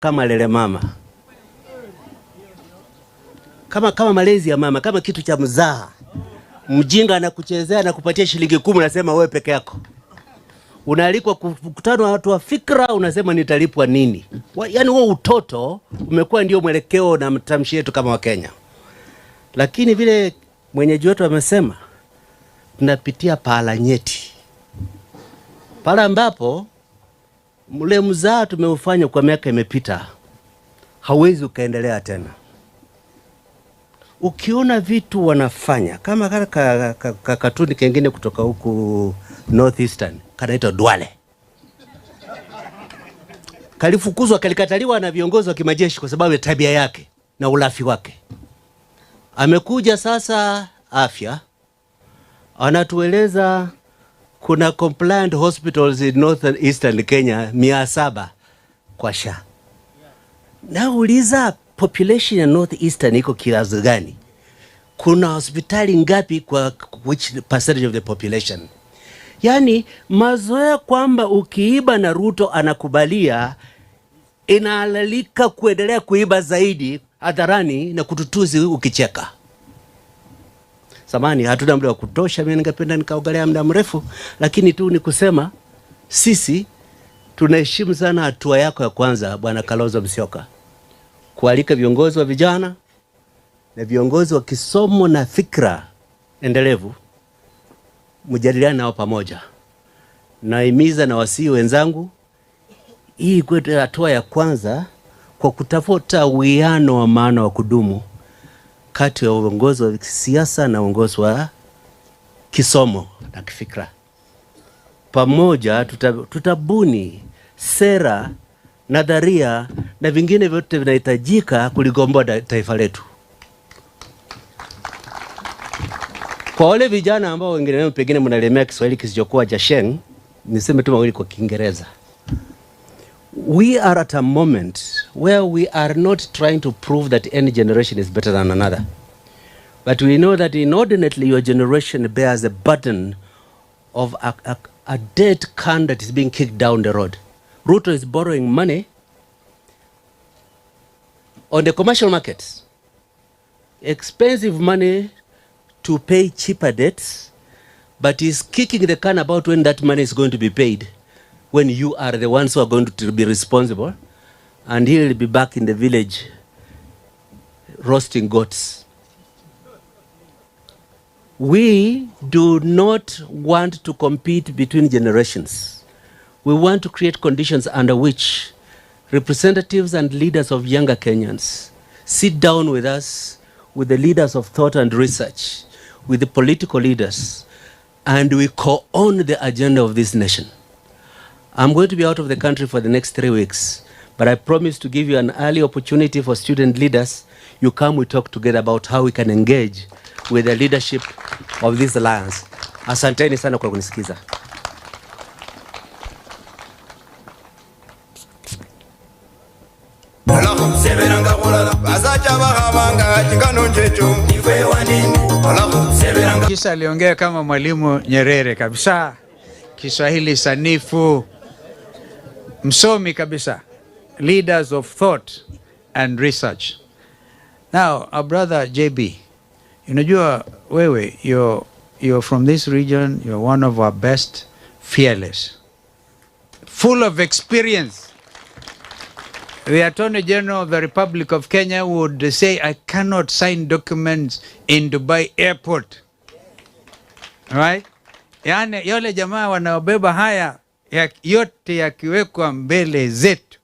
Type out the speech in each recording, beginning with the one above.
kama lele mama. Kama malezi ya mama, kama kitu cha mzaha. Mjinga anakuchezea na kupatia shilingi 10 unasema wewe peke yako. Unaalikwa kukutana na watu wa fikra unasema nitalipwa nini? Yaani wewe utoto umekuwa ndio mwelekeo na mtamshi yetu kama Wakenya. Lakini vile mwenyeji wetu amesema tunapitia pahala nyeti. Pahala ambapo mle mzaa tumeufanya kwa miaka imepita. Hauwezi ukaendelea tena. Ukiona vitu wanafanya kama katuni kengine kutoka huku Northeastern kanaitwa Duale. Kalifukuzwa, kalikataliwa na viongozi wa kimajeshi kwa sababu ya tabia yake na ulafi wake. Amekuja sasa afya, anatueleza kuna compliant hospitals in Northeastern Kenya 700 kwa SHA. Nauliza population ya Northeastern iko kiasi gani? Kuna hospitali ngapi kwa which percentage of the population? Yani mazoea kwamba ukiiba na Ruto anakubalia, inaalalika kuendelea kuiba zaidi hadharani na kututuzi ukicheka. Samani hatuna muda wa kutosha, mimi ningependa nikaongelea muda mrefu, lakini tu ni kusema sisi tunaheshimu sana hatua yako ya kwanza Bwana Kalonzo Musyoka, kualika viongozi wa vijana na viongozi wa kisomo na fikra endelevu mjadiliane nao pamoja. Naimiza na wasii wenzangu, hii kwetu hatua ya kwanza kwa kutafuta uwiano wa maana wa kudumu kati ya uongozi wa siasa na uongozi wa kisomo na kifikra. Pamoja tutabuni sera, nadharia na vingine vyote vinahitajika kuligomboa taifa letu. Kwa wale vijana ambao wengine pengine mnalemea Kiswahili kisichokuwa cha Sheng, niseme tu mawili kwa Kiingereza. We are at a moment where we are not trying to prove that any generation is better than another. But we know that inordinately your generation bears the burden of a dead can that is being kicked down the road. Ruto is borrowing money on the commercial markets. Expensive money to pay cheaper debts, but he's kicking the can about when that money is going to be paid, when you are the ones who are going to be responsible, and he'll be back in the village roasting goats. We do not want to compete between generations. We want to create conditions under which representatives and leaders of younger Kenyans sit down with us, with the leaders of thought and research, with the political leaders, and we co-own the agenda of this nation. I'm going to be out of the country for the next 3 weeks, but I promise to give you an early opportunity for student leaders. You come, we talk together about how we can engage with the leadership of this alliance. Asanteni sana kwa kunisikiza. Kisa aliongea kama Mwalimu Nyerere kabisa, Kiswahili sanifu, msomi kabisa, leaders of thought and research. Now, our brother JB, unajua wewe, you're from this region, you're one of our best, fearless, full of experience. The Attorney General of the Republic of Kenya would say, I cannot sign documents in Dubai airport. Right? Yani, yole jamaa wanaobeba haya yote yakiwekwa mbele zetu,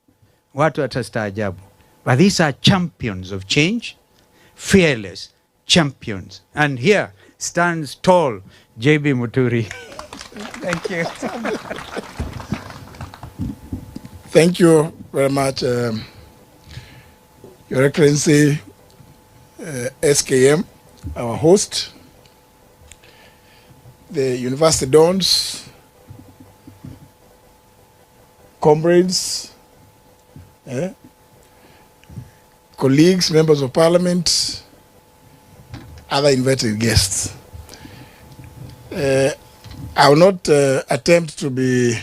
watu watastaajabu. But these are champions of change, fearless champions. And here stands tall JB Muturi. Thank you. Thank you very much, Your Excellency, SKM, our host, the University Dons, comrades, colleagues, members of parliament, other invited guests. I will not attempt to be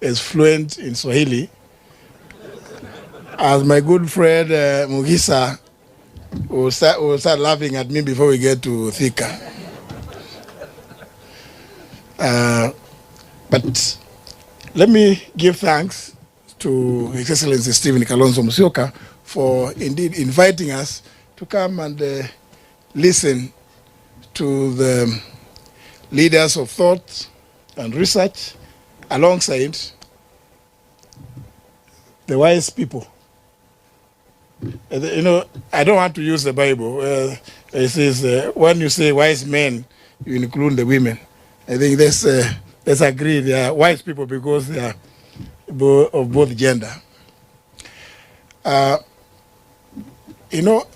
as fluent in Swahili as my good friend Mugisa will start laughing at me before we get to Thika. But let me give thanks to His Excellency Stephen Kalonzo Musyoka for indeed inviting us to come and listen to the leaders of thought and research alongside the wise people. You know, I don't want to use the Bible. It says when you say wise men, you include the women. I think let's agree they are wise people because they are of both gender. You know,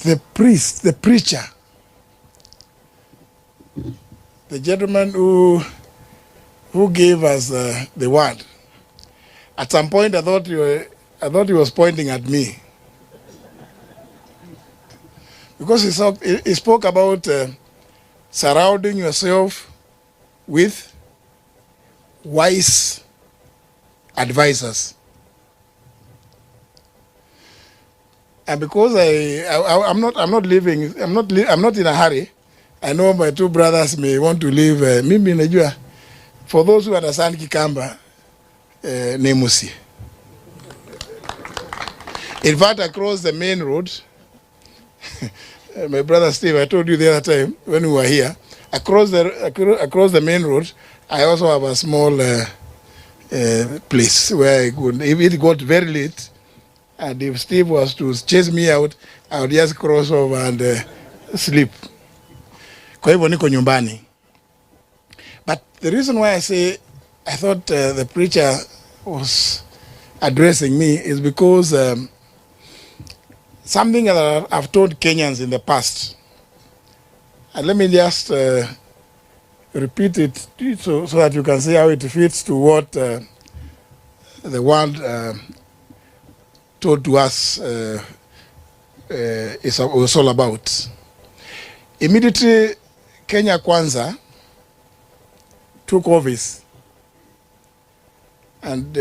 the priest, the preacher, the gentleman who gave us the word. At some point, I thought he was pointing at me because he spoke about surrounding yourself with wise advisors. And because I'm not in a hurry. I know my two brothers may want to leave. Mimi najua. For those who understand Kikamba, Nemusi. In fact, across the main road, my brother Steve, I told you the other time when we were here, across the main road, I also have a small place where I could, if it got very late, and if Steve was to chase me out, I would just cross over and sleep. Kwa hivyo niko nyumbani. But the reason why I say I thought the preacher was addressing me is because something that I've told Kenyans in the past. And let me just repeat it so that you can see how it fits to what the word told to us was all about. Immediately, Kenya Kwanza took office. And,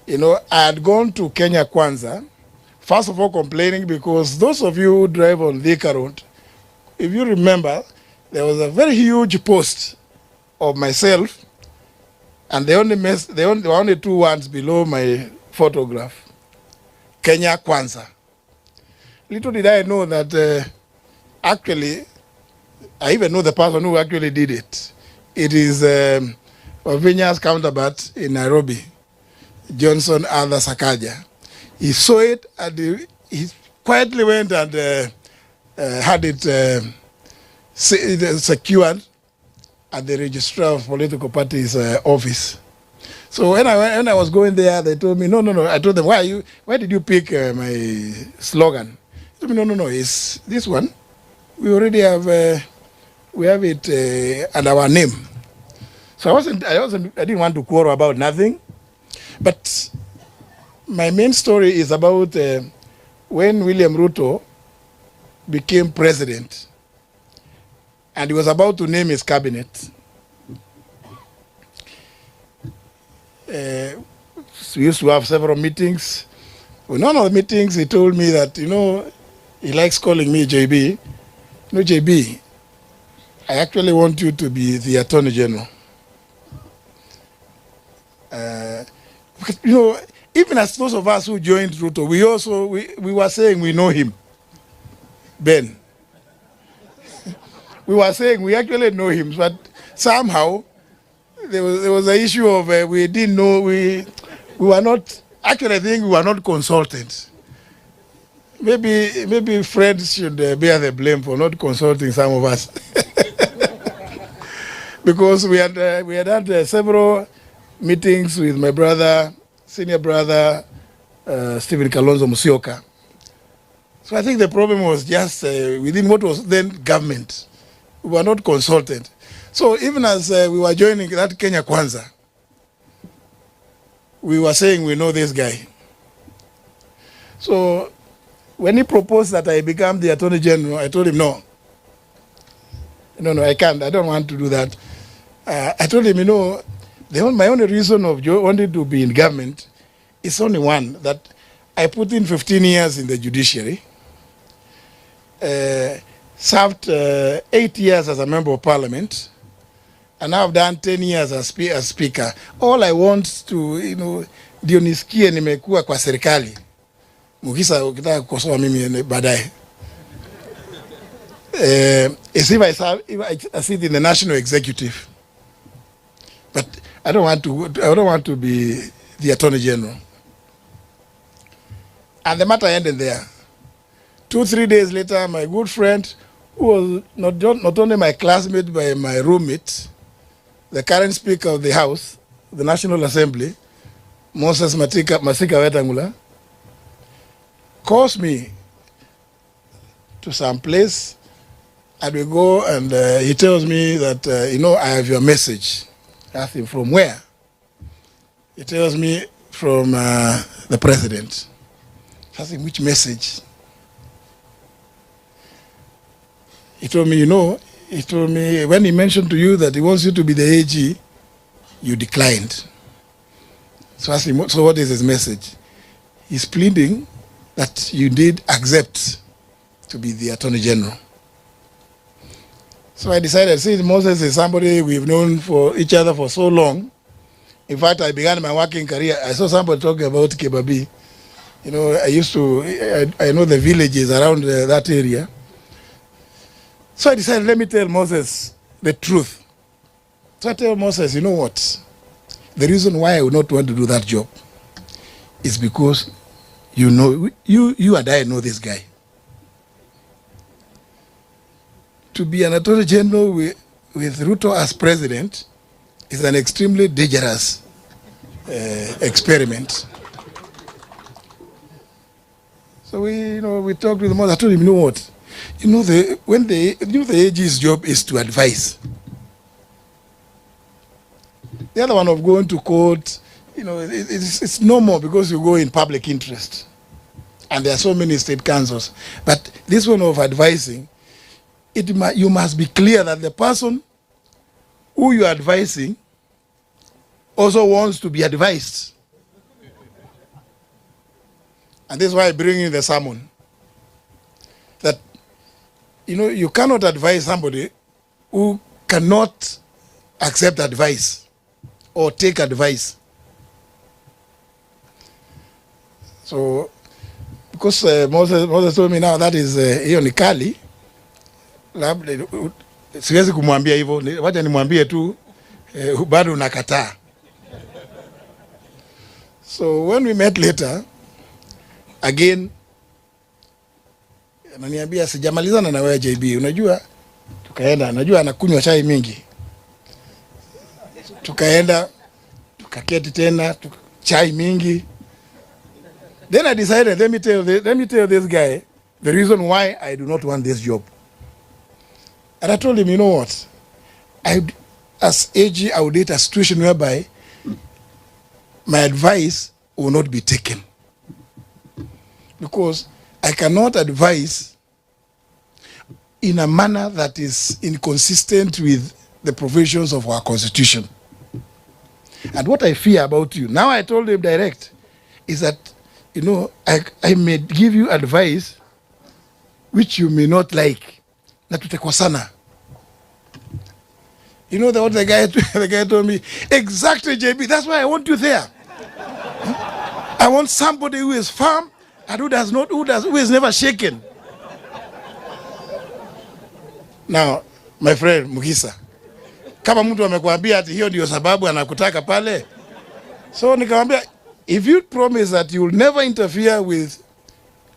you know, I had gone to Kenya Kwanza, first of all complaining because those of you who drive on Thika Road, if you remember, there was a very huge post of myself, and there were only two words below my photograph, Kenya Kwanza. Little did I know that actually, I even know the person who actually did it. It is Ovinya's counterpart in Nairobi, Johnson Arthur Sakaja. He saw it and he quietly went and had it secured at the registrar of political parties' office. So when I was going there, they told me, no. I told them, why did you pick my slogan? They told me, no, it's this one. We already have it under our name. So I didn't want to quarrel about nothing. But my main story is about when William Ruto became president and he was about to name his cabinet. We used to have several meetings. In one of the meetings, he told me that, you know, he likes calling me JB. You know, JB, I actually want you to be the Attorney General. Because, you know, even as those of us who joined Ruto, we were saying we know him, Ben. We were saying we actually know him, but somehow there was an issue of we didn't know, we were not, actually I think we were not consultants. Maybe Fred should bear the blame for not consulting some of us. Because we had had several meetings with my brother, senior brother, Stephen Kalonzo Musyoka. So I think the problem was just within what was then government. We were not consulted. So even as we were joining that Kenya Kwanza, we were saying we know this guy. So when he proposed that I become the Attorney General, I told him no, I can't. I don't want to do that. I told him, you know, my only reason of wanting to be in government It's only one that I put in 15 years in the judiciary, served 8 years as a member of parliament, and now I've done 10 years as speaker. All I want to, ndio nisikie nimekuwa kwa serikali. Mukisa ukitaka kukosoa mimi baadaye. If I sit in the national executive, but I don't want to be the Attorney General. And the matter ended there. 2-3 days later, my good friend, who was not only my classmate but my roommate, the current Speaker of the House, the National Assembly, Moses Masika Wetangula, calls me to some place, and we go, and he tells me that, I have your message. I ask him, from where? He tells me, from the president. I asked him, which message? He told me, when he mentioned to you that he wants you to be the AG, you declined. So I asked him, so what is his message? He's pleading that you did accept to be the Attorney General. So I decided, since Moses is somebody we've known for each other for so long, in fact, I began my working career, I saw somebody talking about Kebabi. I know the villages around that area. So I decided, let me tell Moses the truth. So I tell Moses, you know what? The reason why I would not want to do that job is because you and I know this guy. To be an Attorney General with Ruto as president is an extremely dangerous experiment. So we talked with Moses. I told him, you know what? The AG's job is to advise. The other one of going to court, it's normal because you go in public interest. And there are so many state councils. But this one of advising, you must be clear that the person who you are advising also wants to be advised. And this is why I bring in the sermon. That, you cannot advise somebody who cannot accept advice or take advice. So, because Moses told me now that is hiyo ni kali, siwezi kumwambia hivyo, wacha nimwambie tu bado unakataa. So when we met later, again, ananiambia sijamalizana na wewe JB, unajua, tukaenda, najua anakunywa chai mingi. Tukaenda, tukaketi tena, chai mingi. Then I decided, let me tell this guy the reason why I do not want this job. And I told him, you know what? As AG, I would date a situation whereby my advice will not be taken. Because I cannot advise in a manner that is inconsistent with the provisions of our constitution. And what I fear about you, now I told him direct, is that, I may give you advice which you may not like. Na tutekosana. What the guy told me? Exactly, JB. That's why I want you there. I want somebody who is firm and who is never shaken. Now, my friend Mugisa, kama mtu amekwambia ati hiyo ndio sababu anakutaka pale, so nikamwambia, if you promise that you will never interfere with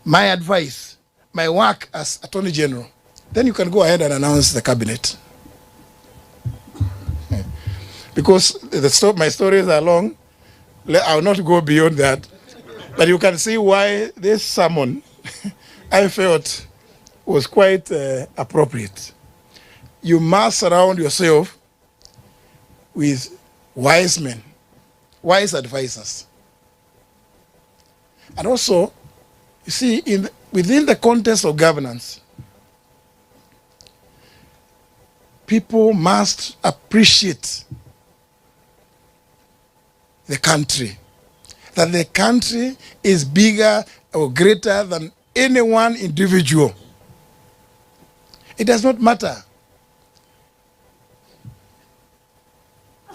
my advice, my work as Attorney General, then you can go ahead and announce the cabinet. Because my stories are long, I will not go beyond that. But you can see why this sermon, I felt, was quite appropriate. You must surround yourself with wise men, wise advisors. And also, you see, within the context of governance, people must appreciate the country that the country is bigger or greater than any one individual. It does not matter.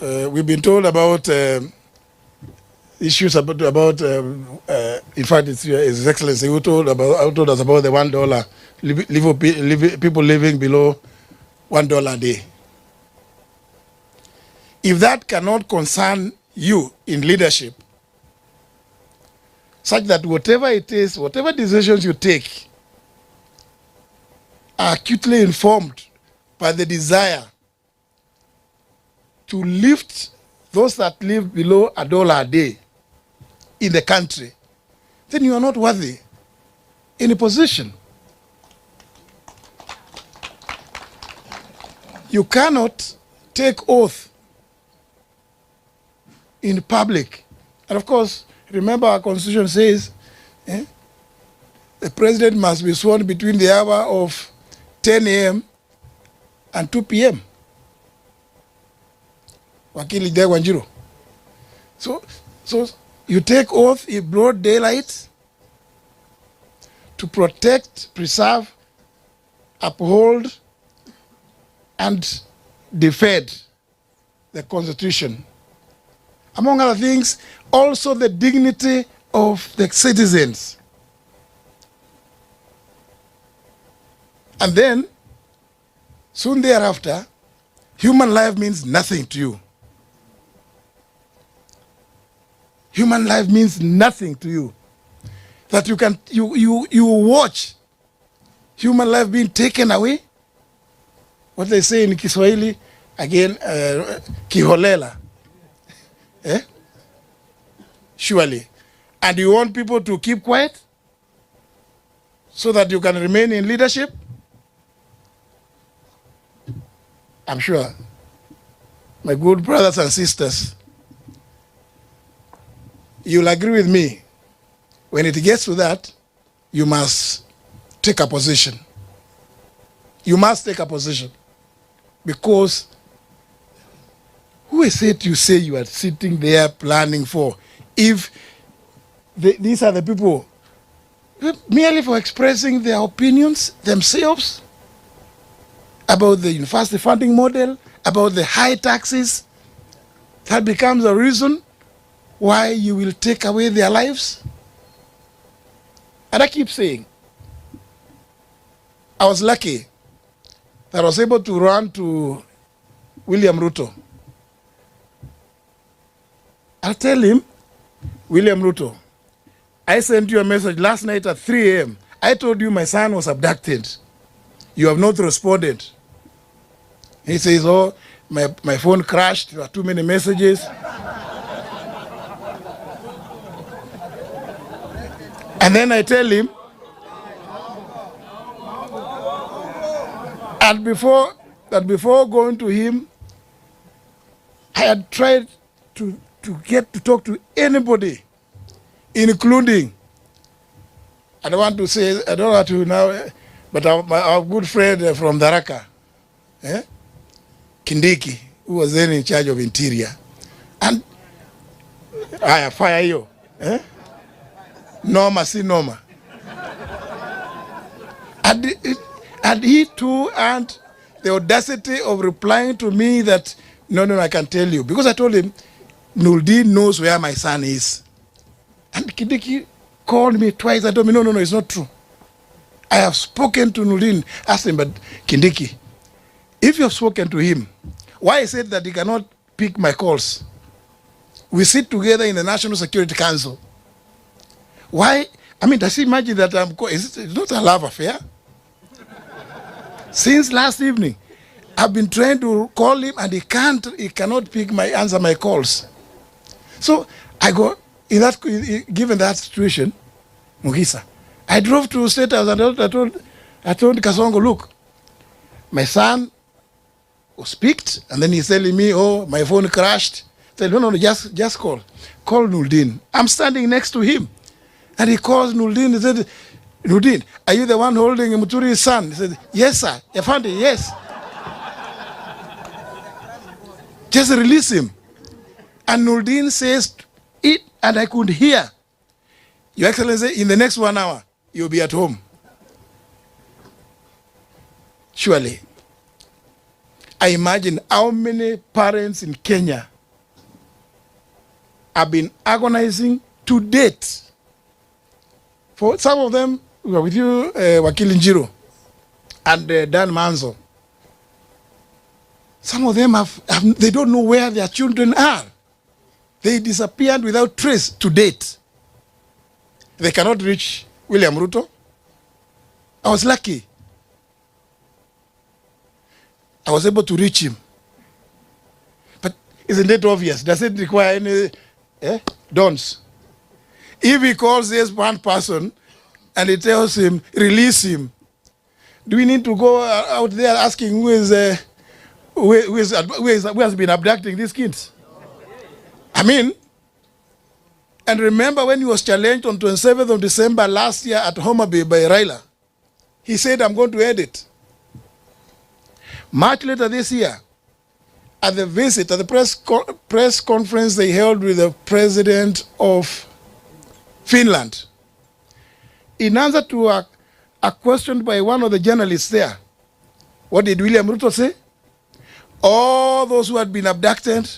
We've been told about issues about in fact, it's His Excellency who told us about the $1 people living below $1 a day. If that cannot concern you in leadership, such that whatever it is, whatever decisions you take are acutely informed by the desire to lift those that live below $1 a day in the country, then you are not worthy in a position. You cannot take oath in public. And of course, remember our constitution says the president must be sworn between the hour of 10 a.m. and 2 p.m. Wakili Wanjiru. So you take oath in broad daylight to protect, preserve, uphold, and defend the Constitution. Among other things, also the dignity of the citizens. And then, soon thereafter, human life means nothing to you. Human life means nothing to you. That you watch human life being taken away. What they say in Kiswahili, again, kiholela. Surely. And you want people to keep quiet so that you can remain in leadership? I'm sure, my good brothers and sisters, you'll agree with me. When it gets to that, you must take a position. You must take a position. Because who is it you say you are sitting there planning for? If these are the people merely for expressing their opinions themselves about the university funding model, about the high taxes, that becomes a reason why you will take away their lives? And I keep saying, I was lucky that I was able to run to William Ruto. I'll tell him, William Ruto, I sent you a message last night at 3 a.m. I told you my son was abducted. You have not responded. He says, oh, my phone crashed. There were too many messages. And then I tell him, and before going to him, I had tried to get to talk to anybody, including, I don't want to now, but our good friend from Tharaka, Kindiki, who was then in charge of Interior. And I fire you. Norma, see Norma. And he too had the audacity of replying to me that, no, I can tell you. Because I told him, Nuldin knows where my son is. And Kindiki called me twice. I told me, no, it's not true. I have spoken to Nuldin. Asked him, but Kindiki, if you have spoken to him, why is it that he cannot pick my calls? We sit together in the National Security Council. Why? I mean, does he imagine that it's not a love affair? Since last evening, I've been trying to call him and he cannot answer my calls. So I go, given that situation, Mugisa, I drove to State House and I told Kasongo, look, my son was picked, and then he's telling me, oh, my phone crashed. I said, no, just call. Call Nuldin. I'm standing next to him. And he calls Nuldin. He said, Nuldin, are you the one holding Muturi's son? He said, yes, sir. Efandi, yes. Just release him. And Nuldin says, And I could hear, Your Excellency, in the next 1 hour, you'll be at home. Surely. I imagine how many parents in Kenya have been agonizing to date. For some of them, we were with you, Wakili Njiro and Dan Manzo. Some of them they don't know where their children are. They disappeared without trace to date. They cannot reach William Ruto. I was lucky. I was able to reach him. But isn't it obvious? Does it require any dons? If he calls this one person and he tells him, release him, do we need to go out there asking who has been abducting these kids? I mean, and remember when he was challenged on 27th of December last year at Homa Bay by Raila, he said, I'm going to edit. Much later this year, at the visit, at the press conference they held with the president of Finland, in answer to a question by one of the journalists there, what did William Ruto say? All those who had been abducted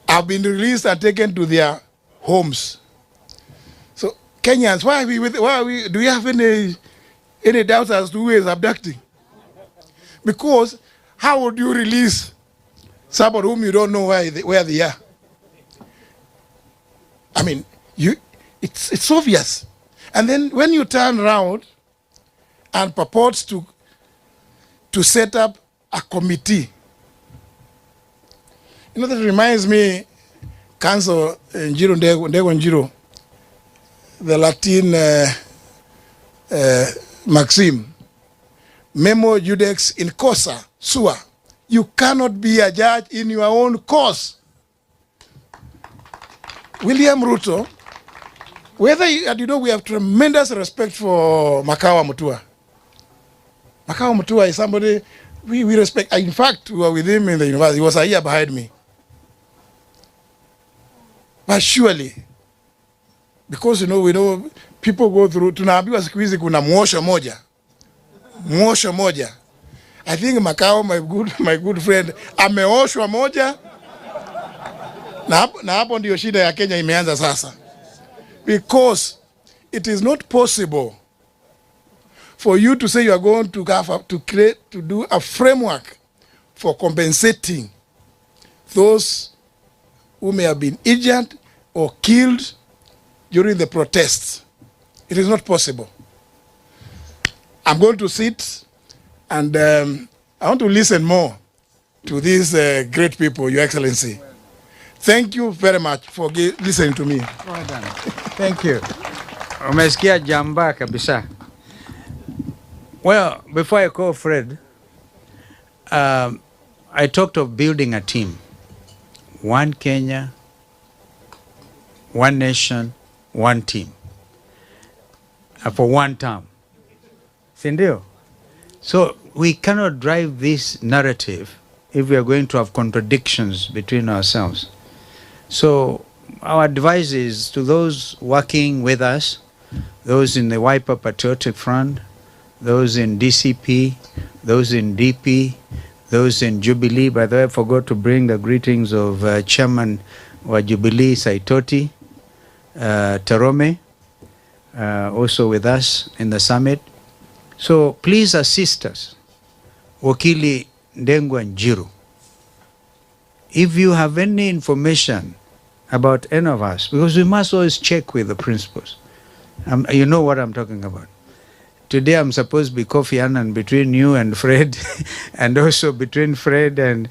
have been released and taken to their homes. So Kenyans, do we have any doubts as to who is abducting? Because how would you release somebody whom you don't know where they are? I mean, it's obvious. And then when you turn around and purports to set up a committee, that reminds me, Council Njiro Ndego Njiro, the Latin maxim, Memo judex in causa sua. You cannot be a judge in your own cause. William Ruto, we have tremendous respect for Makawa Mutua. Makawa Mutua is somebody we respect. In fact, we were with him in the university. He was a year behind me. But surely, because we know people go through, tunaambiwa siku hizi kuna mwosho moja. I think Makao, my good friend, ameoshwa moja, na hapo ndio shida ya Kenya imeanza sasa. Because it is not possible for you to say you are going to do a framework for compensating those who may have been injured or killed during the protests. It is not possible. I'm going to sit and I want to listen more to these great people, Your Excellency. Thank you very much for listening to me. Well done. Thank you. Umesikia jamba kabisa. Well, before I call Fred, I talked of building a team. One Kenya, one nation, one team. For one term. Sindio? So we cannot drive this narrative if we are going to have contradictions between ourselves. So our advice is to those working with us, those in the Wiper Patriotic Front, those in DCP, those in DP, those in Jubilee. By the way, I forgot to bring the greetings of Chairman wa Jubilee, Saitoti, Tarome, also with us in the summit. So please assist us. Wakili Ndengwa Njiru. If you have any information about any of us, because we must always check with the principals. You know what I'm talking about. Today I'm supposed to be Kofi Annan between you and Fred, and also between Fred and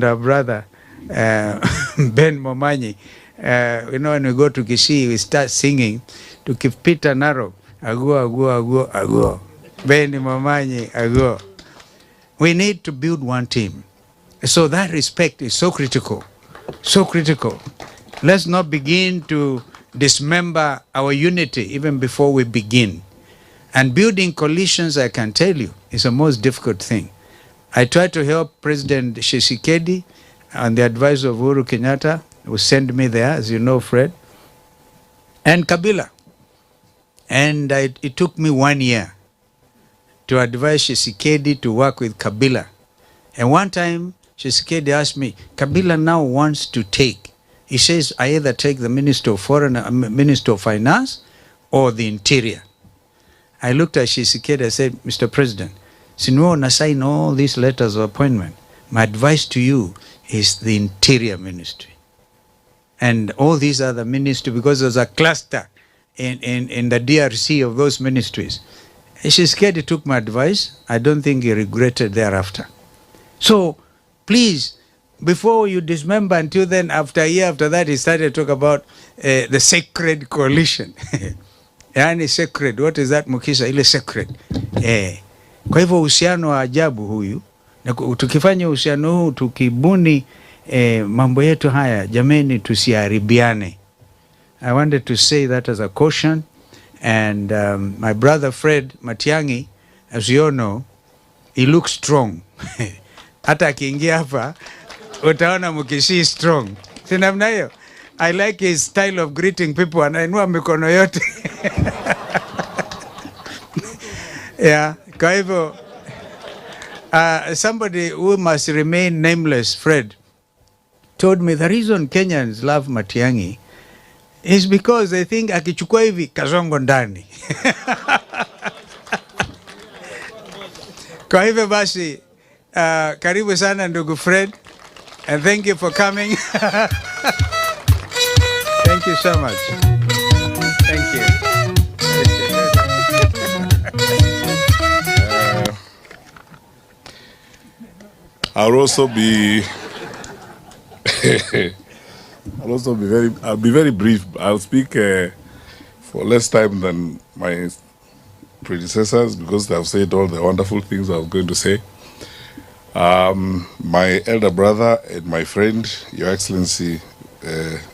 our brother Ben Momanyi. When we go to Kisii, we start singing to keep Peter Narok. Ago. Ben Momanyi, ago. We need to build one team. So that respect is so critical. So critical. Let's not begin to dismember our unity even before we begin. And building coalitions, I can tell you, is the most difficult thing. I tried to help President Tshisekedi and the advisor of Uhuru Kenyatta who sent me there, as you know, Fred, and Kabila. And it took me 1 year to advise Tshisekedi to work with Kabila. And one time, Tshisekedi asked me, Kabila now wants to take. He says, I either take the Minister of Minister of Finance or the Interior. I looked at Tshisekedi, I said, Mr. President, since we want to sign all these letters of appointment, my advice to you is the Interior Ministry. And all these other ministries, because there's a cluster in the DRC of those ministries. Tshisekedi took my advice. I don't think he regretted thereafter. So, please, before you dismember, until then, after a year after that, he started to talk about the sacred coalition. Yani sacred, what is that, Mukisa? Ile sacred. Kwa hivyo uhusiano wa ajabu huyu. Na tukifanya uhusiano huu, tukibuni mambo yetu haya, jameni, tusiharibiane. I wanted to say that as a caution. And my brother Fred Matiangi, as you all know, he looks strong. Hata akiingia hapa, utaona Mukisi strong. Si namna hiyo? I like his style of greeting people, anainua mikono yote. Yeah, kwa hivyo, somebody who must remain nameless, Fred, told me the reason Kenyans love Matiangi is because they think akichukua hivi kazongo ndani. Kwa hivyo basi, karibu sana ndugu Fred, and thank you for coming. Thank you so much. Thank you. I'll also be I'll be very brief. I'll speak for less time than my predecessors because they have said all the wonderful things I was going to say. My elder brother and my friend, Your Excellency,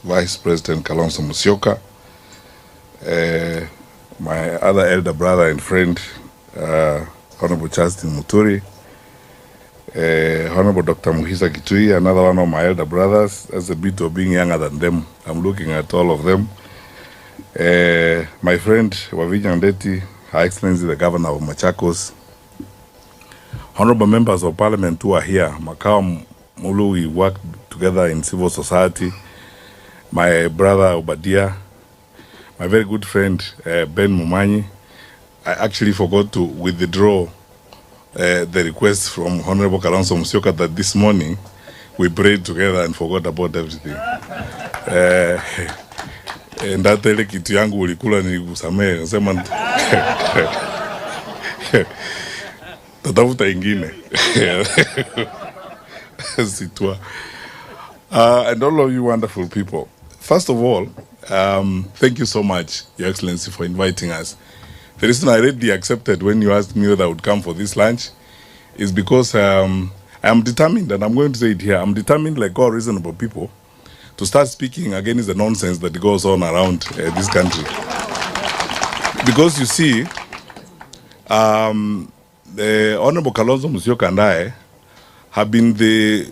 Vice President Kalonzo Musyoka, my other elder brother and friend, Honorable Justin Muturi, Honorable Dr. Muhisa Kitui, another one of my elder brothers. That's a bit of being younger than them. I'm looking at all of them. My friend, Wavinya Ndeti, Her Excellency the Governor of Machakos, Honorable members of Parliament who are here, Makao Mulu, we work together in civil society, my brother Obadia, my very good friend Ben Mumanyi. I actually forgot to withdraw the request from Honorable Kalonzo Musyoka that this morning we prayed together and forgot about everything. Ndata ile kitu yangu ulikula nikusamee, nasema tatafuta ingine. Sitwa. And all of you wonderful people. First of all, thank you so much, Your Excellency, for inviting us. The reason I readily accepted when you asked me whether I would come for this lunch is because I am determined, and I'm going to say it here, I'm determined, like all reasonable people, to start speaking against the nonsense that goes on around this country. Because you see, the Honorable Kalonzo Musyoka and I have been the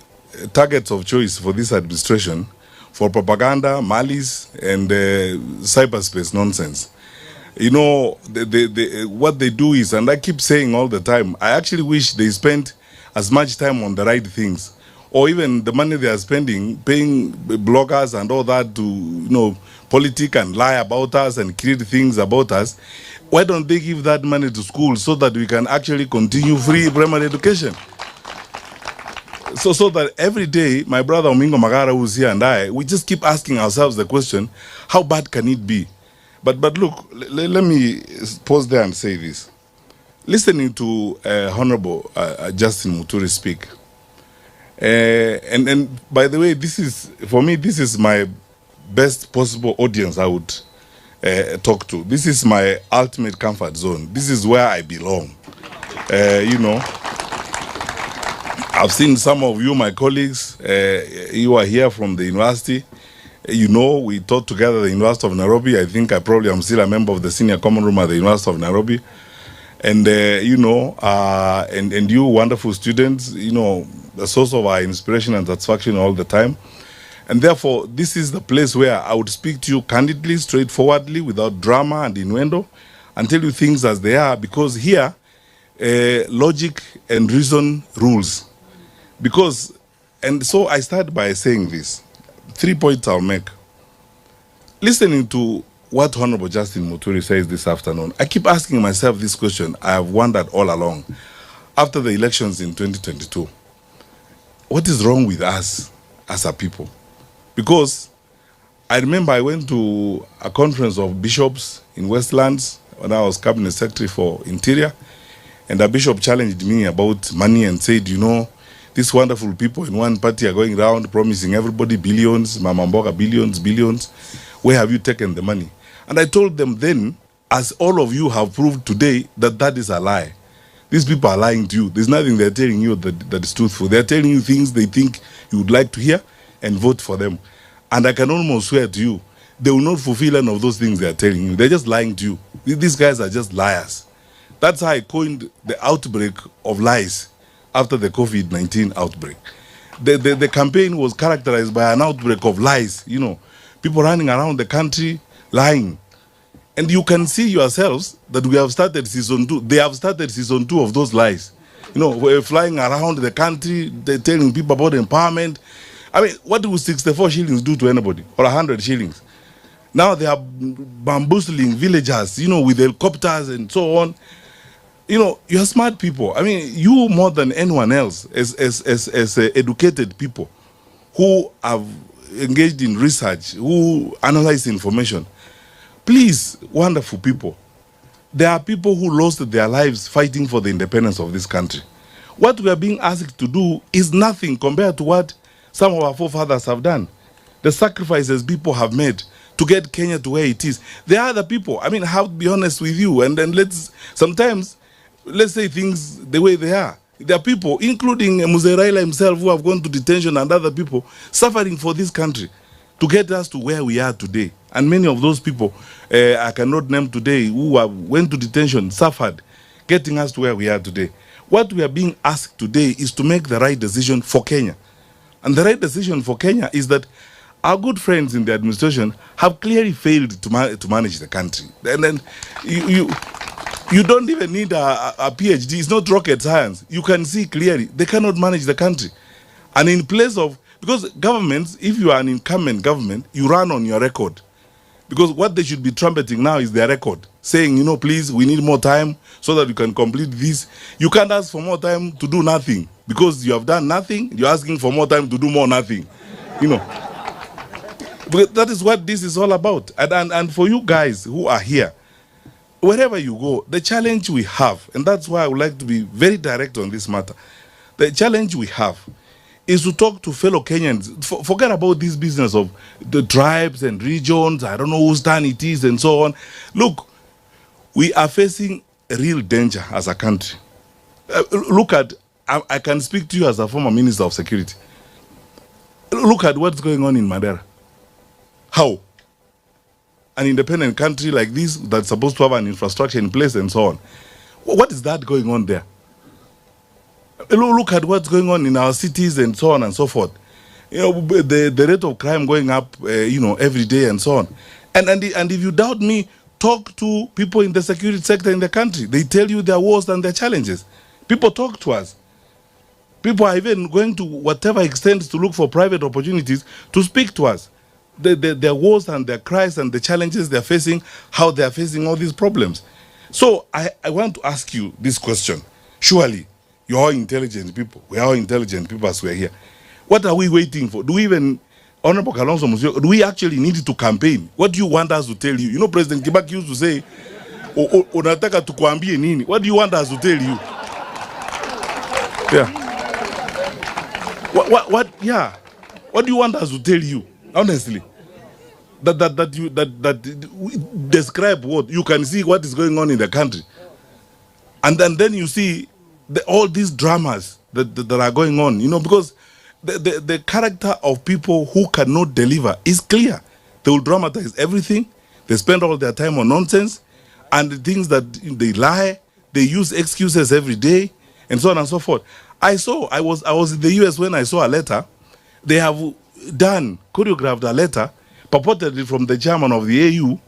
targets of choice for this administration for propaganda, malice, and cyberspace nonsense. You know, what they do is, and I keep saying all the time, I actually wish they spent as much time on the right things, or even the money they are spending, paying bloggers and all that to, you know, politic and lie about us and create things about us. Why don't they give that money to schools so that we can actually continue free primary education? So that every day, my brother Omingo Magara, who's here, and I, we just keep asking ourselves the question, how bad can it be? But look, let me pause there and say this. Listening to Honorable Justin Muturi speak, and by the way, this is, for me, this is my best possible audience I would talk to. This is my ultimate comfort zone. This is where I belong. You know, I've seen some of you, my colleagues, you are here from the university. You know, we taught together at the University of Nairobi. I think I probably am still a member of the senior common room at the University of Nairobi. And, you know, and you wonderful students, you know, the source of our inspiration and satisfaction all the time. And therefore, this is the place where I would speak to you candidly, straightforwardly, without drama and innuendo, and tell you things as they are, because here, logic and reason rules. Because, and so I start by saying this. 3 points I'll make. Listening to what Honorable Justin Muturi says this afternoon, I keep asking myself this question I have wondered all along. After the elections in 2022, what is wrong with us as a people? Because I remember I went to a conference of bishops in Westlands when I was cabinet secretary for Interior, and a bishop challenged me about money and said, you know, these wonderful people in one party are going around promising everybody billions, Mama Mboga billions. Where have you taken the money? And I told them then, as all of you have proved today, that that is a lie. These people are lying to you. There's nothing they're telling you that is truthful. They're telling you things they think you would like to hear and vote for them. And I can almost swear to you, they will not fulfill any of those things they're telling you. They're just lying to you. These guys are just liars. That's how I coined the outbreak of lies after the COVID-19 outbreak. The campaign was characterized by an outbreak of lies, you know, people running around the country lying. And you can see yourselves that we have started season 2. They have started season 2 of those lies. You know, we're flying around the country, they're telling people about empowerment. I mean, what will 64 shillings do to anybody? Or 100 shillings? Now they are bamboozling villagers, you know, with helicopters and so on. You know, you're smart people. I mean, you more than anyone else as educated people who have engaged in research, who analyze information. Please, wonderful people, there are people who lost their lives fighting for the independence of this country. What we are being asked to do is nothing compared to what some of our forefathers have done. The sacrifices people have made to get Kenya to where it is. There are other people. I mean, I have to be honest with you, and then sometimes let's say things the way they are. There are people, including Muzeraila himself, who have gone to detention, and other people suffering for this country to get us to where we are today. And many of those people, I cannot name today, who went to detention, suffered, getting us to where we are today. What we are being asked today is to make the right decision for Kenya. And the right decision for Kenya is that our good friends in the administration have clearly failed to manage the country. And then you don't even need a PhD. It's not rocket science. You can see clearly they cannot manage the country. And in place of, because governments, if you are an incumbent government, you run on your record. Because what they should be trumpeting now is their record, saying, you know, please, we need more time so that we can complete this. You can't ask for more time to do nothing because you have done nothing. You're asking for more time to do more nothing, you know. But that is what this is all about. And for you guys who are here, wherever you go, the challenge we have, and that's why I would like to be very direct on this matter, the challenge we have is to talk to fellow Kenyans. Forget about this business of the tribes and regions, I don't know whose turn it is and so on. Look, we are facing a real danger as a country. Look at, I can speak to you as a former Minister of Security. Look at what's going on in Madera. How? An independent country like this that's supposed to have an infrastructure in place and so on. What is that going on there? Look at what's going on in our cities and so on and so forth. You know, the rate of crime going up, you know, every day and so on. And if you doubt me, talk to people in the security sector in the country. They tell you their woes and their challenges. People talk to us. People are even going to whatever extent to look for private opportunities to speak to us. Their woes and their cries and the challenges they're facing, how they're facing all these problems. So I want to ask you this question. Surely, you're all intelligent people. We're all intelligent people as we're here. What are we waiting for? Do we even, Honorable Kalonzo Musyoka, do we actually need to campaign? What do you want us to tell you? You know, President Kibaki used to say, unataka tukuambie nini? What do you want us to tell you? Yeah. Yeah. What do you want us to tell you? Honestly. That describe what? You can see what is going on in the country. And then you see all these dramas that are going on, you know, because the character of people who cannot deliver is clear. They will dramatize everything. They spend all their time on nonsense and the things that they lie. They use excuses every day and so on and so forth. I was in the US when I saw a letter. They have choreographed a letter purportedly from the chairman of the AU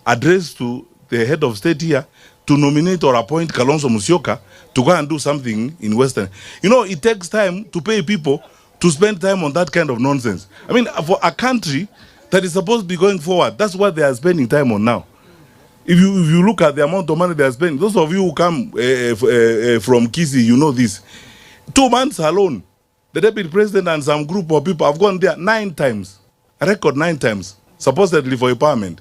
addressed to the head of state here to nominate or appoint Kalonzo Musyoka to go and do something in Western. You know, it takes time to pay people to spend time on that kind of nonsense. I mean, for a country that is supposed to be going forward, that's what they are spending time on now. If you look at the amount of money they are spending, those of you who come from Kisi, you know this. 2 months alone, the deputy president and some group of people have gone there 9 times, a record 9 times, supposedly for empowerment.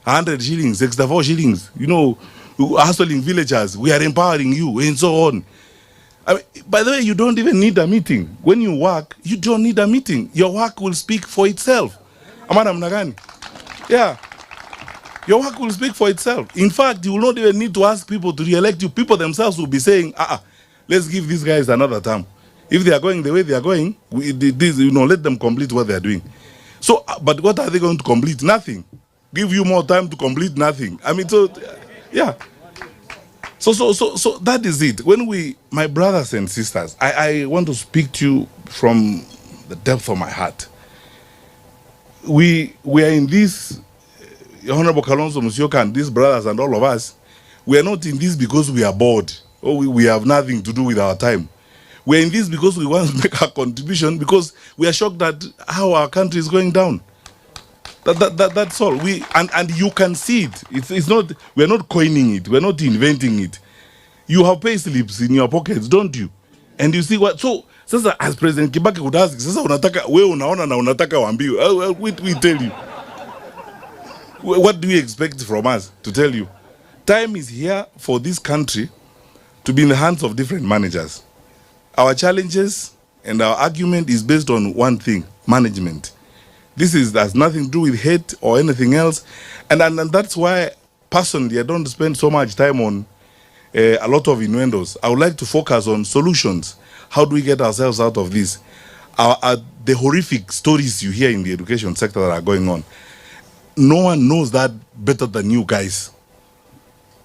100 shillings, 64 shillings, you know, hustling villagers, we are empowering you, and so on. I mean, by the way, you don't even need a meeting. When you work, you don't need a meeting. Your work will speak for itself. Amana mnagani? Yeah. Your work will speak for itself. In fact, you will not even need to ask people to re-elect you. People themselves will be saying, let's give these guys another term. If they are going the way they are going, let them complete what they are doing. So, but what are they going to complete? Nothing. Give you more time to complete nothing. I mean, so, yeah. So that is it. When my brothers and sisters, I want to speak to you from the depth of my heart. We are in this, Honorable Kalonzo Musyoka and these brothers and all of us, we are not in this because we are bored or we have nothing to do with our time. We are in this because we want to make a contribution, because we are shocked at how our country is going down. That's all. And you can see it. It's not, we are not coining it. We are not inventing it. You have pay slips in your pockets, don't you? And you see what, so sasa as President Kibaki would ask, sasa unataka we unaona na unataka waambiwe. We tell you. What do you expect from us to tell you? Time is here for this country to be in the hands of different managers. Our challenges and our argument is based on one thing: management. This has nothing to do with hate or anything else. And that's why, personally, I don't spend so much time on a lot of innuendos. I would like to focus on solutions. How do we get ourselves out of this? The horrific stories you hear in the education sector that are going on, no one knows that better than you guys.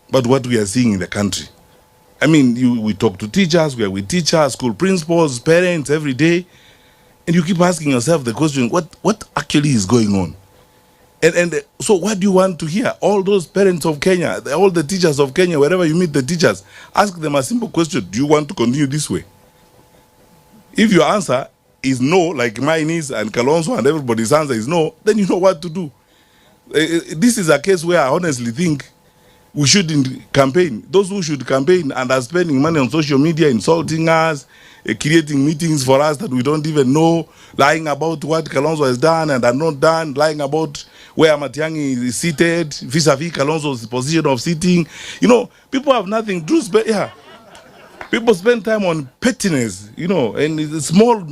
But what we are seeing in the country. I mean, we talk to teachers, we are with teachers, school principals, parents every day. And you keep asking yourself the question, what actually is going on? And so what do you want to hear? All those parents of Kenya, all the teachers of Kenya, wherever you meet the teachers, ask them a simple question: do you want to continue this way? If your answer is no, like mine is, and Kalonzo and everybody's answer is no, then you know what to do. This is a case where I honestly think we shouldn't campaign. Those who should campaign and are spending money on social media, insulting us, creating meetings for us that we don't even know, lying about what Kalonzo has done and are not done, lying about where Matiangi is seated, vis-a-vis Kalonzo's position of sitting. You know, people have nothing to spend. Yeah. People spend time on pettiness, and it's small,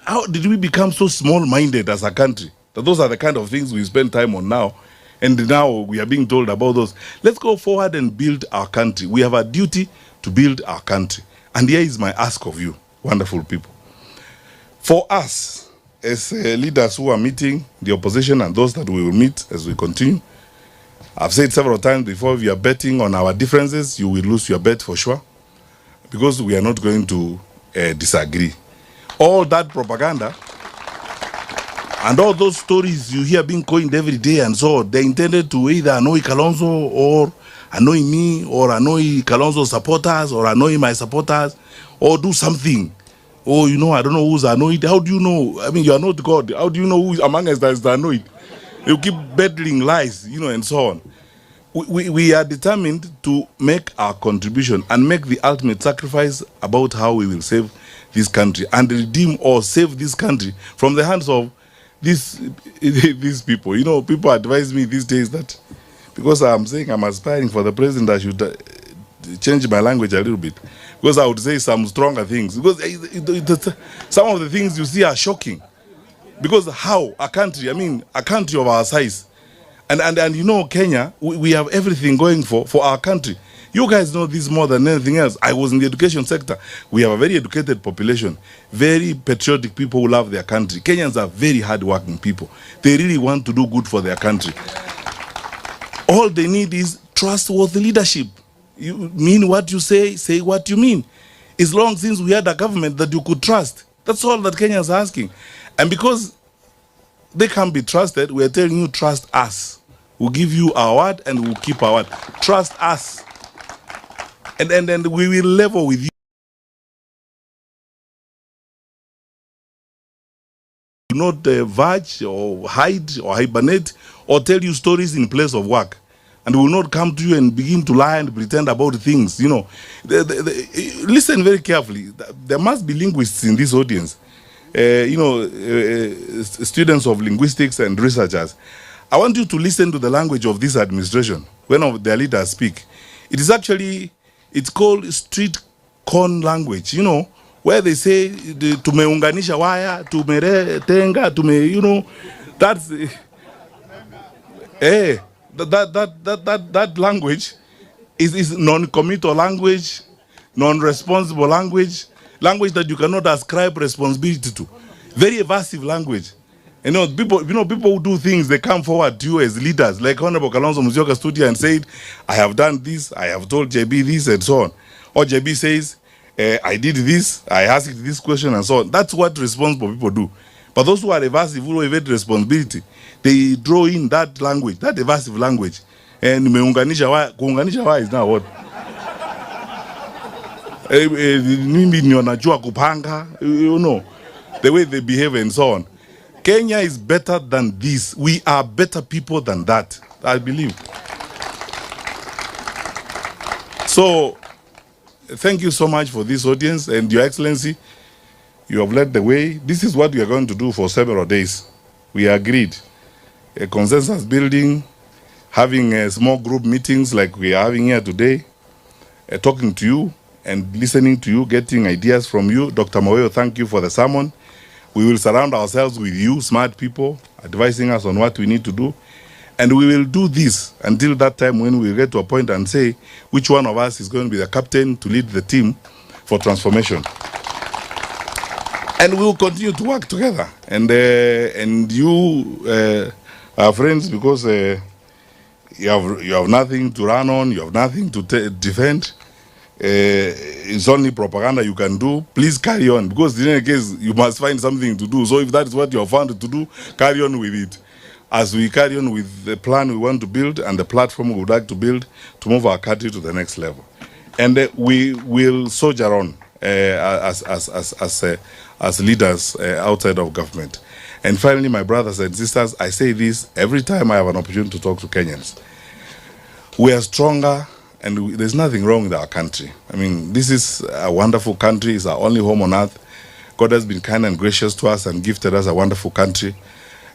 how did we become so small-minded as a country? That those are the kind of things we spend time on now. And now we are being told about those. Let's go forward and build our country. We have a duty to build our country. And here is my ask of you, wonderful people. For us, as leaders who are meeting the opposition and those that we will meet as we continue, I've said several times before, if you are betting on our differences, you will lose your bet for sure, because we are not going to disagree. All that propaganda and all those stories you hear being coined every day and so, they're intended to either annoy Kalonzo or annoy me or annoy Kalonzo's supporters or annoy my supporters or do something. Oh, I don't know who's annoyed. How do you know? I mean, you are not God. How do you know who among us that is annoyed? You keep peddling lies, and so on. We are determined to make our contribution and make the ultimate sacrifice about how we will save this country and redeem or save this country from the hands of these people. People advise me these days that because I'm saying I'm aspiring for the president, I should change my language a little bit, because I would say some stronger things, because some of the things you see are shocking. Because how a country of our size, and Kenya, we have everything going for our country. You guys know this more than anything else. I was in the education sector. We have a very educated population, very patriotic people who love their country. Kenyans are very hardworking people. They really want to do good for their country. All they need is trustworthy leadership. You mean what you say what you mean. It's long since we had a government that you could trust. That's all that Kenyans are asking. And because they can't be trusted, we are telling you, trust us. We'll give you our word and we'll keep our word. Trust us. And then we will level with you. Do not verge or hide or hibernate or tell you stories in place of work. And we will not come to you and begin to lie and pretend about things. You know, listen very carefully. There must be linguists in this audience. Students of linguistics and researchers. I want you to listen to the language of this administration when their leaders speak. It is actually, it's called street corn language, you know, where they say, tumeunganisha waya, tumetenga, that's, that language is non-committal language, non-responsible language, language that you cannot ascribe responsibility to. Very evasive language. People who do things, they come forward to you as leaders. Like Honorable Kalonzo Musyoka stood here and said, I have done this, I have told JB this, and so on. Or JB says, I did this, I asked this question, and so on. That's what responsible people do. But those who are evasive, who evade responsibility, they draw in that language, that evasive language. And kuunganisha wa is now what? The way they behave and so on. Kenya is better than this. We are better people than that, I believe. So, thank you so much for this audience, and Your Excellency, you have led the way. This is what we are going to do for several days. We agreed. A consensus building, having small group meetings like we are having here today, talking to you and listening to you, getting ideas from you. Dr. Moyo, thank you for the sermon. We will surround ourselves with you, smart people, advising us on what we need to do. And we will do this until that time when we get to a point and say which one of us is going to be the captain to lead the team for transformation. And we will continue to work together. And you are friends because you have nothing to run on, you have nothing to defend. It's only propaganda you can do. Please carry on, because in any case you must find something to do. So if that is what you have found to do, carry on with it. As we carry on with the plan we want to build and the platform we would like to build to move our country to the next level. And we will soldier on as leaders outside of government. And finally, my brothers and sisters, I say this every time I have an opportunity to talk to Kenyans. We are stronger, and there's nothing wrong with our country. I mean, this is a wonderful country. It's our only home on earth. God has been kind and gracious to us and gifted us a wonderful country.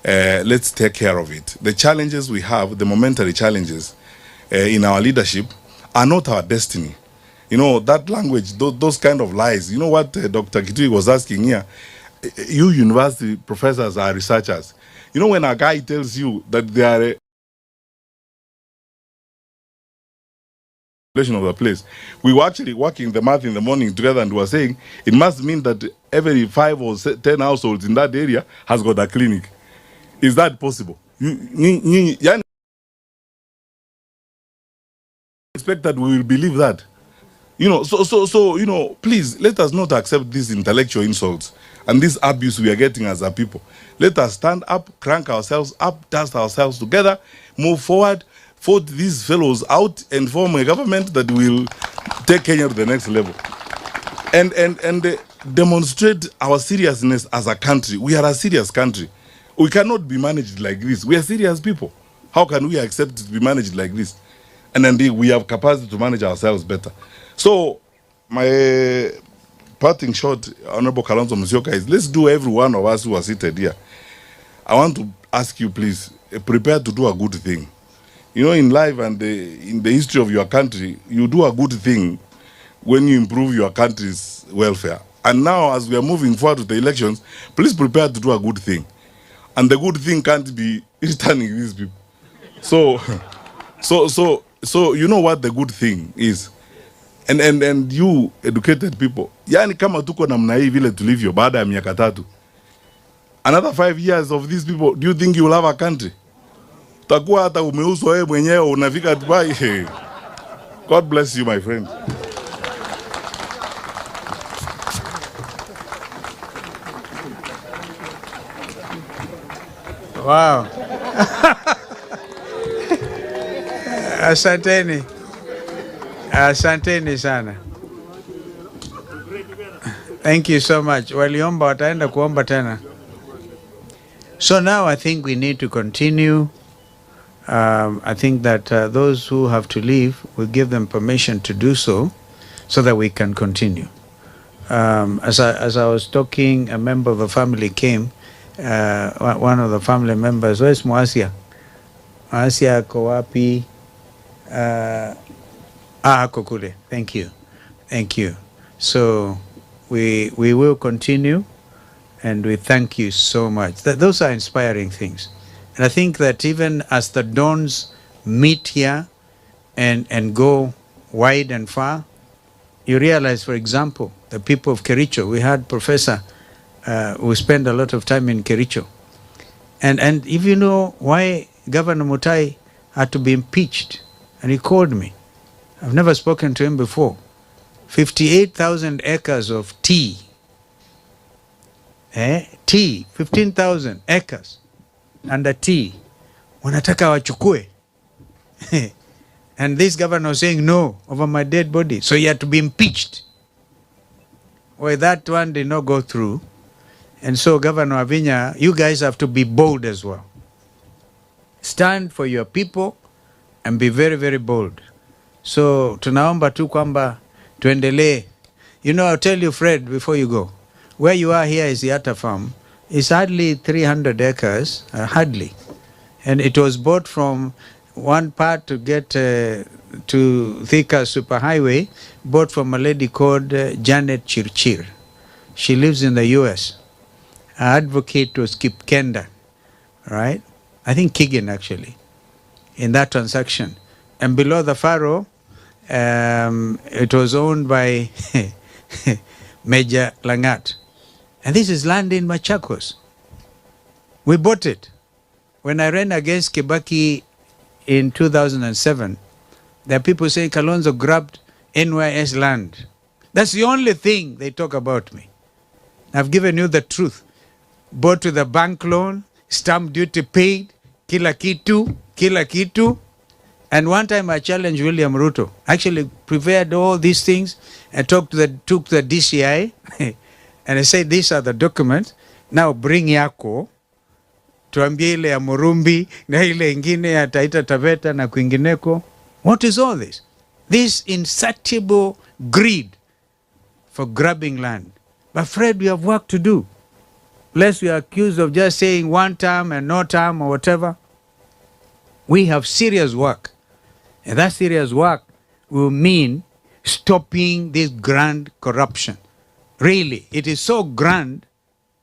Let's take care of it. The challenges we have, the momentary challenges in our leadership, are not our destiny. You know, that language, those kind of lies. You know what Dr. Kitui was asking here? You university professors are researchers. You know, when a guy tells you that they are of the place, we were actually working the math in the morning together, and we were saying it must mean that every 5 or 10 households in that area has got a clinic. Is that possible? You expect that we will believe that? You know, so you know, please let us not accept these intellectual insults and this abuse we are getting as a people. Let us stand up, crank ourselves up, dust ourselves together, move forward, vote these fellows out, and form a government that will take Kenya to the next level. And demonstrate our seriousness as a country. We are a serious country. We cannot be managed like this. We are serious people. How can we accept to be managed like this? And indeed, we have capacity to manage ourselves better. So, my parting shot, Honorable Kalonzo Musyoka, is let's do every one of us who are seated here. I want to ask you, please, prepare to do a good thing. You know, in life and in the history of your country, you do a good thing when you improve your country's welfare. And now, as we are moving forward to the elections, please prepare to do a good thing. And the good thing can't be returning these people. So you know what the good thing is. And you educated people. Yani kama tuko namna hii vile tulivyo baada ya miaka 3. Another 5 years of these people, do you think you will have a country? Utakuwa hata umeuzwa wewe mwenyewe unafika Dubai. God bless you, my friend. Wow. Asanteni. Asanteni sana. Thank you so much. Waliomba wataenda kuomba tena. So now I think we need to continue. I think that those who have to leave, we'll give them permission to do so that we can continue. As I was talking, a member of the family came, one of the family members, where's Mwasia? Mwasia ako wapi? Ako kule. Thank you. Thank you. So we will continue, and we thank you so much. Those are inspiring things. And I think that even as the dons meet here and go wide and far, you realize, for example, the people of Kericho, we had Professor who spent a lot of time in Kericho. And if you know why Governor Mutai had to be impeached, and he called me. I've never spoken to him before. 58,000 acres of tea. Tea, 15,000 acres under tea. Wanataka wachukue. And this governor was saying no over my dead body. So he had to be impeached. Well, that one did not go through. And so Governor Avinya, you guys have to be bold as well. Stand for your people and be very, very bold. So tunaomba tu kwamba tuendelee. You know, I'll tell you, Fred, before you go, where you are here is the Yatta farm. It's hardly 300 acres, hardly. And it was bought from one part to get to Thika Superhighway, bought from a lady called Janet Chirchir. She lives in the US. Her advocate was Kip Kenda, right? I think Kigan, actually, in that transaction. And below the furrow, it was owned by Major Langat. And this is land in Machakos. We bought it. When I ran against Kibaki in 2007, there are people saying Kalonzo grabbed NYS land. That's the only thing they talk about me. I've given you the truth. Bought with a bank loan, stamp duty paid, kila kitu. And one time I challenged William Ruto. Actually prepared all these things and took the DCI and I said, these are the documents. Now bring yako. Tuambie ile ya Murumbi na ile ingine ya Taita Taveta na kwingineko. What is all this? This insatiable greed for grabbing land. But Fred, we have work to do. Lest we are accused of just saying one term and no term or whatever. We have serious work. And that serious work will mean stopping this grand corruption. Really, it is so grand.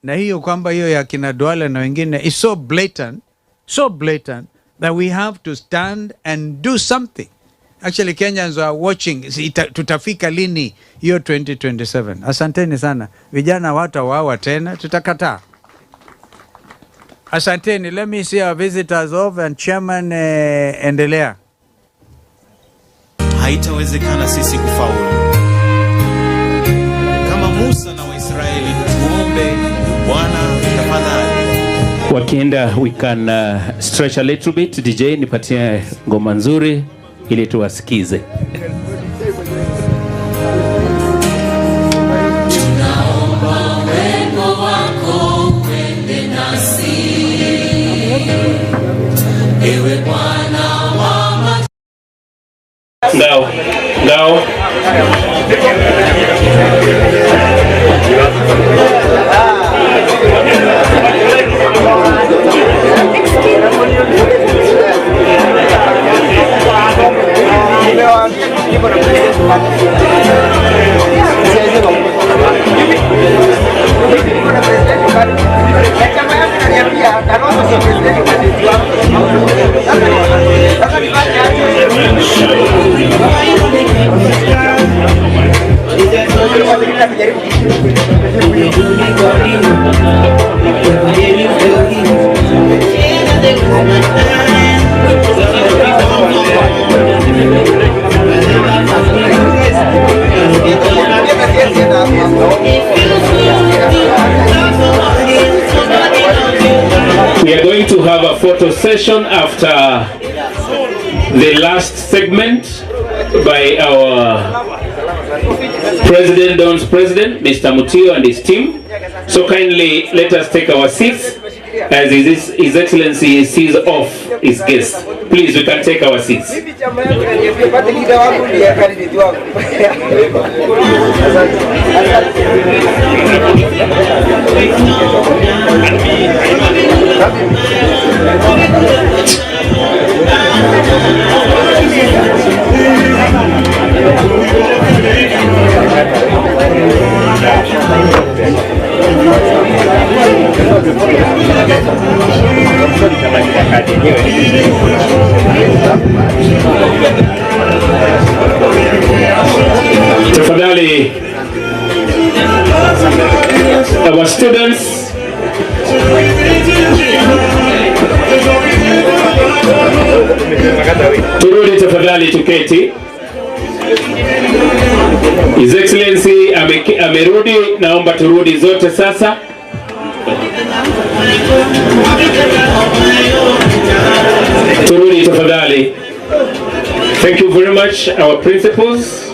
Na hiyo kwamba hiyo ya kina Duale na wengine is so blatant that we have to stand and do something. Actually, Kenyans are watching. Tutafika lini hiyo 2027? Asanteni sana. Vijana watawawa tena, tutakataa. Asanteni. Let me see our visitors off and chairman endelea. Haitawezekana sisi kufaulu. Kama Musa na Waisraeli, tuombe Bwana tafadhali. Wakienda, we can stretch a little bit. DJ, nipatie ngoma nzuri ili tuwasikize. Tunaomba wema wako uende nasi. Ewe Bwana wa Ngao. We We are going to have a photo session after the last segment by our President, Don's President, Mr. Muturi and his team. So kindly let us take our seats as His Excellency sees off his guests. Please, we can take our seats. Tafadhali, our students, turudi tafadhali tuketi. His Excellency amerudi, naomba turudi zote sasa. Turudi tafadhali. Thank you very much, our principals.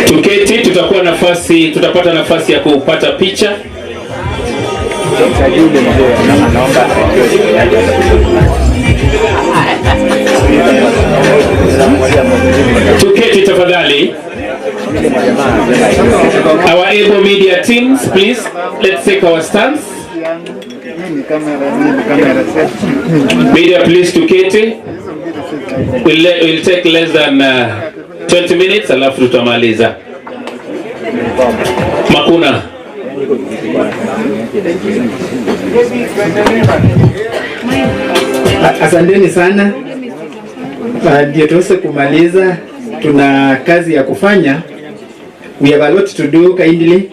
Tuketi, tutapata nafasi ya kupata picha. Tuketi tafadhali. Our able media teams, please, let's take our stance. Media, please, tuketi. We'll take less than 20 minutes, alafu tutamaliza. Makuna. Asanteni sana. Ndio tuweze kumaliza, tuna kazi ya kufanya. We have a lot to do kindly.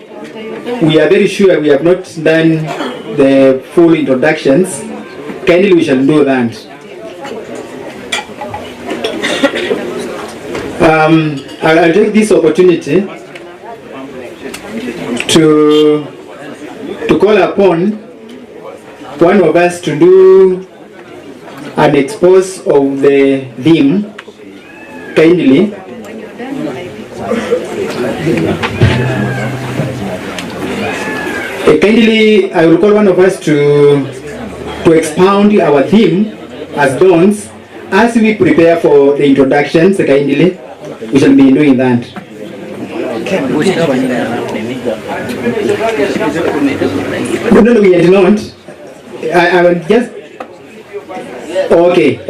We are very sure we have not done the full introductions. Kindly we shall do that. I'll take this opportunity to call upon one of us to do an expose of the theme, kindly. Kindly, I will call one of us to expound our theme as dons as we prepare for the introductions. Kindly, we shall be doing that. No, we did not. I will just. Okay.